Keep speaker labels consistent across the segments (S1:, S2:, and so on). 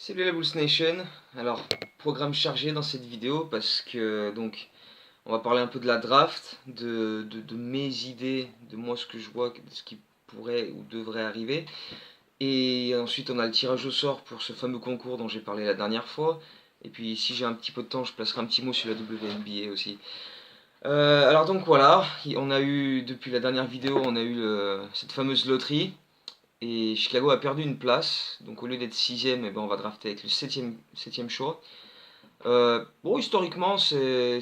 S1: Salut la Bulls Nation. Alors, programme chargé dans cette vidéo parce que donc on va parler un peu de la draft, de mes idées, de moi ce que je vois, de ce qui pourrait ou devrait arriver. Et ensuite on a le tirage au sort pour ce fameux concours dont j'ai parlé la dernière fois. Et puis si j'ai un petit peu de temps, je placerai un petit mot sur la WNBA aussi. Alors donc voilà, on a eu depuis la dernière vidéo, on a eu cette fameuse loterie. Et Chicago a perdu une place, donc au lieu d'être sixième, eh ben on va drafter avec le septième choix. Bon, historiquement, c'est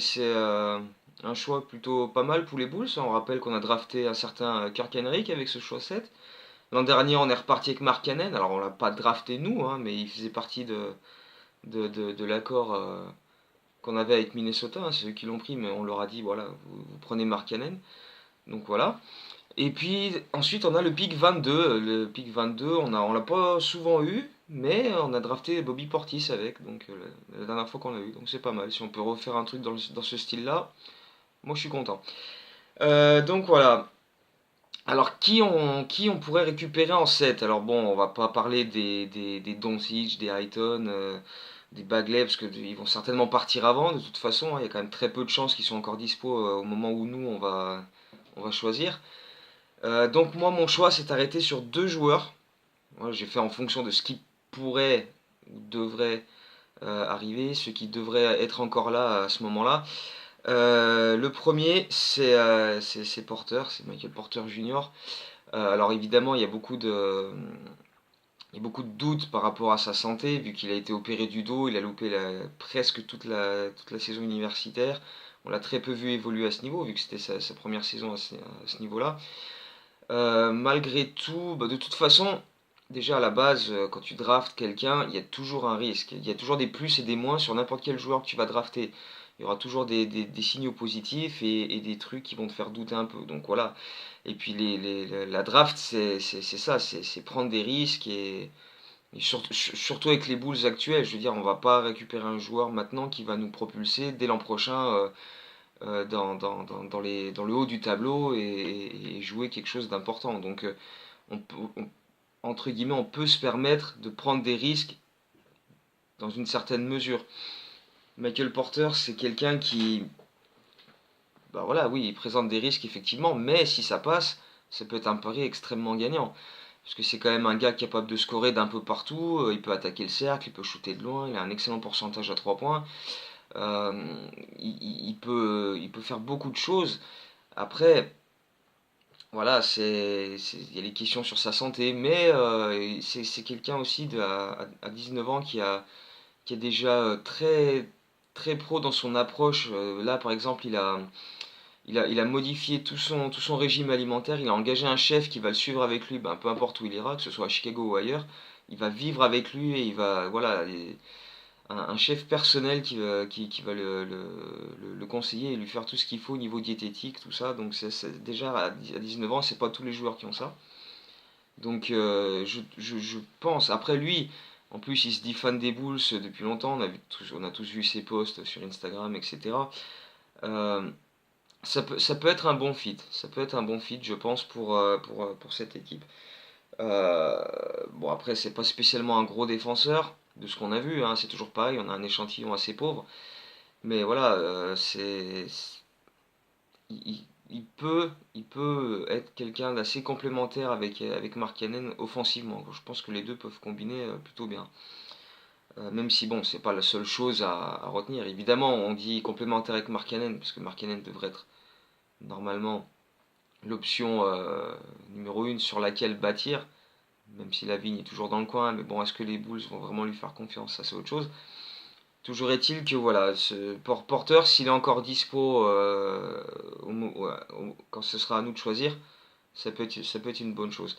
S1: un choix plutôt pas mal pour les Bulls. On rappelle qu'on a drafté un certain Kirk Henrik avec ce choix 7. L'an dernier, on est reparti avec Mark Cannon. Alors, on l'a pas drafté nous, hein, mais il faisait partie de l'accord qu'on avait avec Minnesota. Hein, c'est eux qui l'ont pris, mais on leur a dit voilà, vous prenez Mark Cannon. Donc voilà. Et puis ensuite on a le pick 22. Le pick 22, on l'a pas souvent eu, mais on a drafté Bobby Portis avec, donc la dernière fois qu'on l'a eu. Donc c'est pas mal. Si on peut refaire un truc dans ce style-là, moi je suis content. Donc voilà. Alors qui on pourrait récupérer en 7? Alors bon, on va pas parler des Doncic, des Highton, des Bagley, parce qu'ils vont certainement partir avant, de toute façon. Hein. Il y a quand même très peu de chances qu'ils soient encore dispo au moment où nous on va choisir. Donc moi mon choix s'est arrêté sur deux joueurs. Moi, j'ai fait en fonction de ce qui pourrait ou devrait arriver, ce qui devrait être encore là à ce moment-là. Le premier c'est Porter, c'est Michael Porter Jr. Alors évidemment il y a beaucoup de doutes par rapport à sa santé, vu qu'il a été opéré du dos, il a loupé presque toute la saison universitaire. On l'a très peu vu évoluer à ce niveau, vu que c'était sa première saison à ce niveau-là. Malgré tout, bah, de toute façon, déjà à la base, quand tu draftes quelqu'un, il y a toujours un risque. Il y a toujours des plus et des moins sur n'importe quel joueur que tu vas drafter. Il y aura toujours des signaux positifs et des trucs qui vont te faire douter un peu. Donc voilà. Et puis la draft, c'est ça, c'est prendre des risques et surtout avec les Bulls actuels. Je veux dire, on va pas récupérer un joueur maintenant qui va nous propulser dès l'an prochain dans le haut du tableau et jouer quelque chose d'important. Donc, on peut, entre guillemets, on peut se permettre de prendre des risques dans une certaine mesure. Michael Porter, c'est quelqu'un qui, bah voilà, oui, il présente des risques effectivement, mais si ça passe, ça peut être un pari extrêmement gagnant. Parce que c'est quand même un gars capable de scorer d'un peu partout, il peut attaquer le cercle, il peut shooter de loin, il a un excellent pourcentage à 3 points, il peut faire beaucoup de choses. Après, voilà, il y a des questions sur sa santé, mais c'est quelqu'un aussi à 19 ans qui est déjà très, très pro dans son approche. Là, par exemple, il a modifié tout son régime alimentaire. Il a engagé un chef qui va le suivre avec lui, ben, peu importe où il ira, que ce soit à Chicago ou ailleurs. Il va vivre avec lui et il va, voilà, un chef personnel qui va le conseiller et lui faire tout ce qu'il faut au niveau diététique, tout ça. Donc déjà à 19 ans, c'est pas tous les joueurs qui ont ça. Donc je pense, après lui, en plus il se dit fan des Bulls depuis longtemps, on a tous vu ses posts sur Instagram, etc. Euh, ça peut être un bon fit, ça peut être un bon fit, je pense, pour cette équipe. Bon, après, c'est pas spécialement un gros défenseur, de ce qu'on a vu, hein, c'est toujours pareil, on a un échantillon assez pauvre. Mais voilà, il peut être quelqu'un d'assez complémentaire avec Mark Cannon offensivement. Je pense que les deux peuvent combiner plutôt bien. Même si, bon, c'est pas la seule chose à retenir. Évidemment, on dit complémentaire avec Mark Cannon, parce que Mark Cannon devrait être normalement l'option numéro 1 sur laquelle bâtir. Même si la vigne est toujours dans le coin, mais bon, est-ce que les Bulls vont vraiment lui faire confiance? Ça, c'est autre chose. Toujours est-il que voilà, ce Porter, s'il est encore dispo quand ce sera à nous de choisir, ça peut être une bonne chose.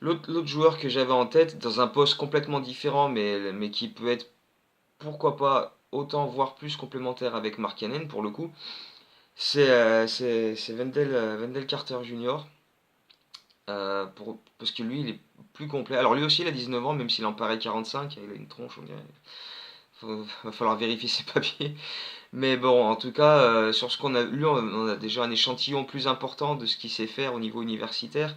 S1: L'autre joueur que j'avais en tête, dans un poste complètement différent, mais qui peut être, pourquoi pas, autant voire plus complémentaire avec Mark Cannon pour le coup, c'est Wendell Carter Jr. Parce que lui, il est plus complet. Alors lui aussi, il a 19 ans, même s'il en paraît 45, il a une tronche, on dirait. Va falloir vérifier ses papiers. Mais bon, en tout cas, sur ce qu'on a lu, on a déjà un échantillon plus important de ce qu'il sait faire au niveau universitaire.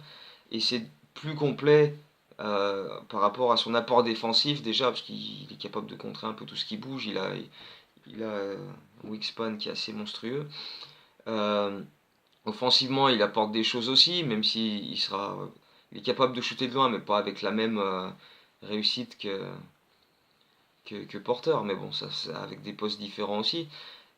S1: Et c'est plus complet par rapport à son apport défensif déjà, parce qu'il est capable de contrer un peu tout ce qui bouge, il a un wingspan qui est assez monstrueux. Euh, Offensivement, il apporte des choses aussi, même si il est capable de shooter de loin, mais pas avec la même réussite que Porter. Mais bon, ça, c'est avec des postes différents aussi.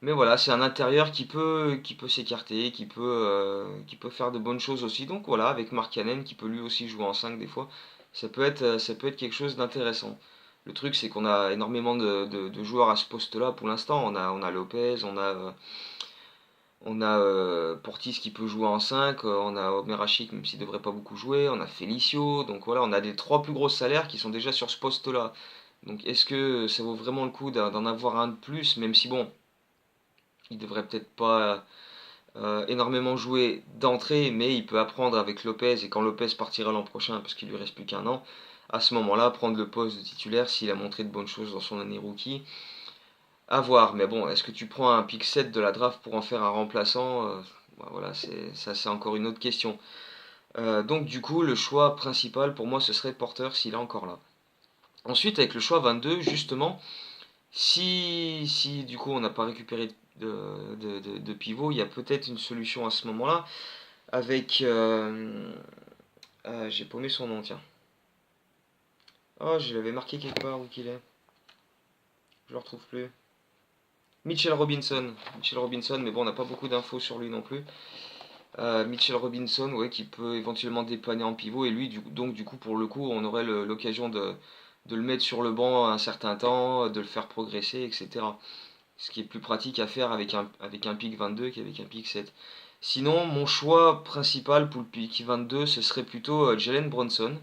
S1: Mais voilà, c'est un intérieur qui peut s'écarter, qui peut faire de bonnes choses aussi. Donc voilà, avec Mark Cannon qui peut lui aussi jouer en 5 des fois, ça peut être quelque chose d'intéressant. Le truc, c'est qu'on a énormément de joueurs à ce poste-là pour l'instant. On a Lopez, on a Portis qui peut jouer en 5, on a Omer Hachik même s'il ne devrait pas beaucoup jouer, on a Felicio, donc voilà, on a les trois plus gros salaires qui sont déjà sur ce poste-là. Donc est-ce que ça vaut vraiment le coup d'en avoir un de plus, même si bon, il devrait peut-être pas énormément jouer d'entrée, mais il peut apprendre avec Lopez, et quand Lopez partira l'an prochain, parce qu'il lui reste plus qu'un an, à ce moment-là, prendre le poste de titulaire s'il a montré de bonnes choses dans son année rookie. À voir, mais bon, est-ce que tu prends un pick 7 de la draft pour en faire un remplaçant? Bah voilà, ça c'est encore une autre question. Donc du coup, le choix principal pour moi, ce serait Porter s'il est encore là. Ensuite, avec le choix 22, justement, si du coup on n'a pas récupéré de pivot, il y a peut-être une solution à ce moment-là avec... j'ai paumé son nom, tiens. Oh, je l'avais marqué quelque part où qu'il est. Je le retrouve plus. Mitchell Robinson. Mitchell Robinson, mais bon, on n'a pas beaucoup d'infos sur lui non plus. Mitchell Robinson, ouais, qui peut éventuellement dépanner en pivot. Et lui, donc du coup, pour le coup, on aurait l'occasion de le mettre sur le banc un certain temps, de le faire progresser, etc. Ce qui est plus pratique à faire avec un pick 22 qu'avec un pick 7. Sinon, mon choix principal pour le pick 22, ce serait plutôt Jalen Brunson.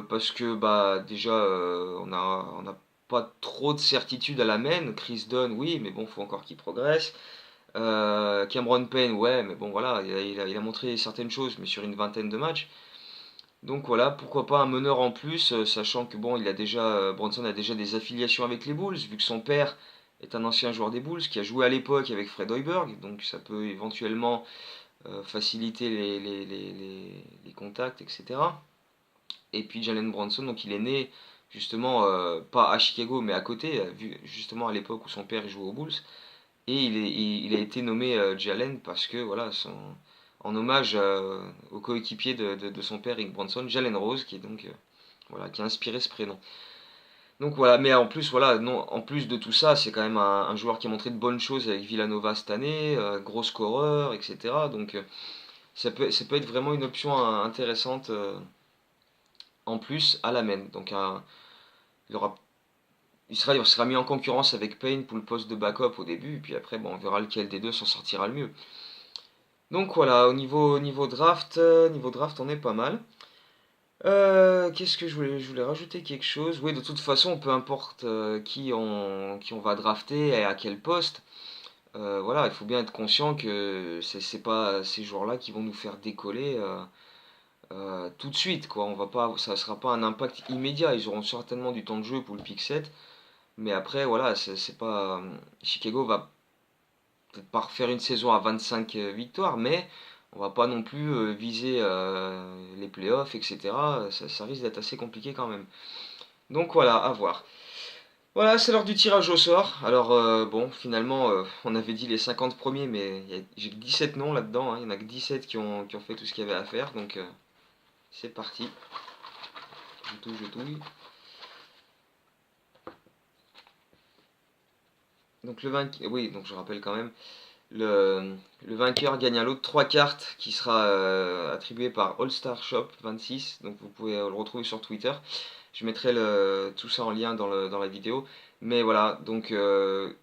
S1: Parce que bah déjà on a pas trop de certitude à la main. Chris Dunn, oui, mais bon, faut encore qu'il progresse. Cameron Payne, ouais, mais bon voilà, il a montré certaines choses, mais sur une vingtaine de matchs. Donc voilà, pourquoi pas un meneur en plus, sachant que bon, Bronson a déjà des affiliations avec les Bulls, vu que son père est un ancien joueur des Bulls qui a joué à l'époque avec Fred Hoiberg, donc ça peut éventuellement faciliter les contacts, etc. Et puis Jalen Brunson, donc il est né justement pas à Chicago, mais à côté, justement à l'époque où son père jouait aux Bulls. Et il a été nommé Jalen parce que, voilà, en hommage au coéquipier de son père, Rick Bronson, Jalen Rose, qui est donc, voilà, qui a inspiré ce prénom. Donc voilà, mais en plus, voilà, non, en plus de tout ça, c'est quand même un joueur qui a montré de bonnes choses avec Villanova cette année, gros scoreur, etc. Donc ça peut être vraiment une option intéressante en plus à la main. Donc il aura il sera mis en concurrence avec Payne pour le poste de backup au début, et puis après, bon, on verra lequel des deux s'en sortira le mieux. Donc voilà, au niveau draft, on est pas mal. Qu'est-ce que je voulais rajouter quelque chose. Oui, de toute façon, peu importe qui on va drafter et à quel poste. Voilà, il faut bien être conscient que c'est pas ces joueurs-là qui vont nous faire décoller tout de suite, quoi. On va pas, ça sera pas un impact immédiat. Ils auront certainement du temps de jeu pour le pick 7. Mais après, voilà, c'est pas. Chicago va peut-être pas refaire une saison à 25 victoires, mais on va pas non plus viser les playoffs, etc. Ça risque d'être assez compliqué quand même. Donc voilà, à voir. Voilà, c'est l'heure du tirage au sort. Alors, bon, finalement, on avait dit les 50 premiers, mais j'ai que 17 noms là-dedans, hein. Il n'y en a que 17 qui ont fait tout ce qu'il y avait à faire. Donc, c'est parti. Je touille. Donc, le vainqueur, oui, donc je rappelle quand même. Le vainqueur gagne un lot de 3 cartes qui sera attribué par All Star Shop 26. Donc vous pouvez le retrouver sur Twitter. Je mettrai tout ça en lien dans la vidéo. Mais voilà, donc le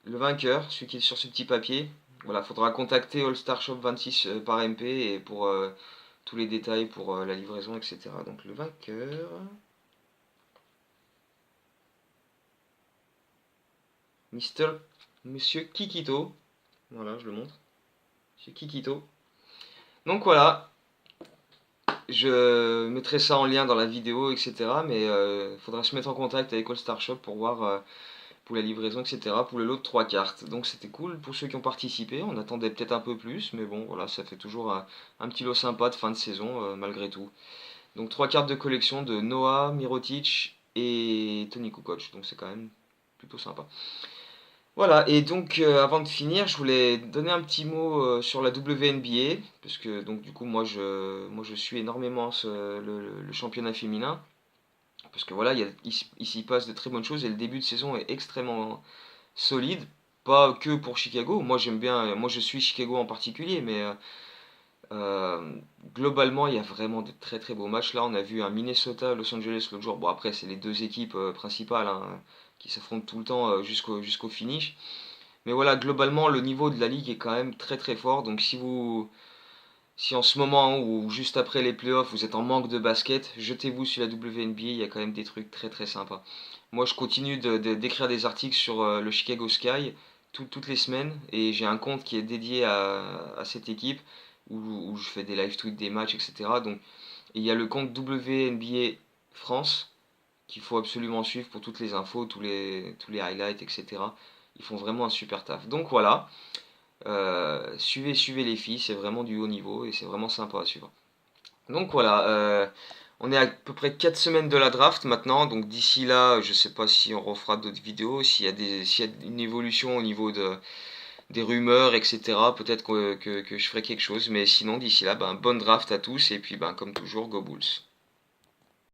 S1: vainqueur, celui qui est sur ce petit papier, voilà, faudra contacter All Star Shop 26 par MP et pour tous les détails pour la livraison, etc. Donc le vainqueur, Mister, Monsieur Kikito. Voilà, je le montre. Monsieur Kikito. Donc voilà, je mettrai ça en lien dans la vidéo, etc. Mais il faudra se mettre en contact avec All Star Shop pour voir pour la livraison, etc. Pour le lot de 3 cartes. Donc c'était cool pour ceux qui ont participé. On attendait peut-être un peu plus, mais bon, voilà, ça fait toujours un petit lot sympa de fin de saison, malgré tout. Donc 3 cartes de collection de Noah, Mirotic et Tony Kukoc. Donc c'est quand même plutôt sympa. Voilà, et donc avant de finir, je voulais donner un petit mot sur la WNBA, parce que donc du coup moi je suis énormément le championnat féminin, parce que voilà, il s'y passe de très bonnes choses et le début de saison est extrêmement solide, pas que pour Chicago, moi j'aime bien, moi je suis Chicago en particulier, mais euh, globalement il y a vraiment de très très beaux matchs. Là on a vu un Minnesota-Los Angeles l'autre jour, bon après c'est les deux équipes principales hein, qui s'affrontent tout le temps jusqu'au finish. Mais voilà, globalement, le niveau de la ligue est quand même très très fort. Donc si en ce moment ou juste après les playoffs, vous êtes en manque de basket, jetez-vous sur la WNBA, il y a quand même des trucs très très sympas. Moi, je continue d'écrire des articles sur le Chicago Sky toutes les semaines et j'ai un compte qui est dédié à cette équipe où je fais des live tweets des matchs, etc. Donc, il y a le compte WNBA France qu'il faut absolument suivre pour toutes les infos, tous les highlights, etc. Ils font vraiment un super taf. Donc voilà, suivez les filles, c'est vraiment du haut niveau et c'est vraiment sympa à suivre. Donc voilà, on est à peu près 4 semaines de la draft maintenant, donc d'ici là, je sais pas si on refera d'autres vidéos, s'il y a une évolution au niveau des rumeurs, etc. Peut-être que je ferai quelque chose, mais sinon d'ici là, ben, bonne draft à tous et puis ben, comme toujours, go Bulls.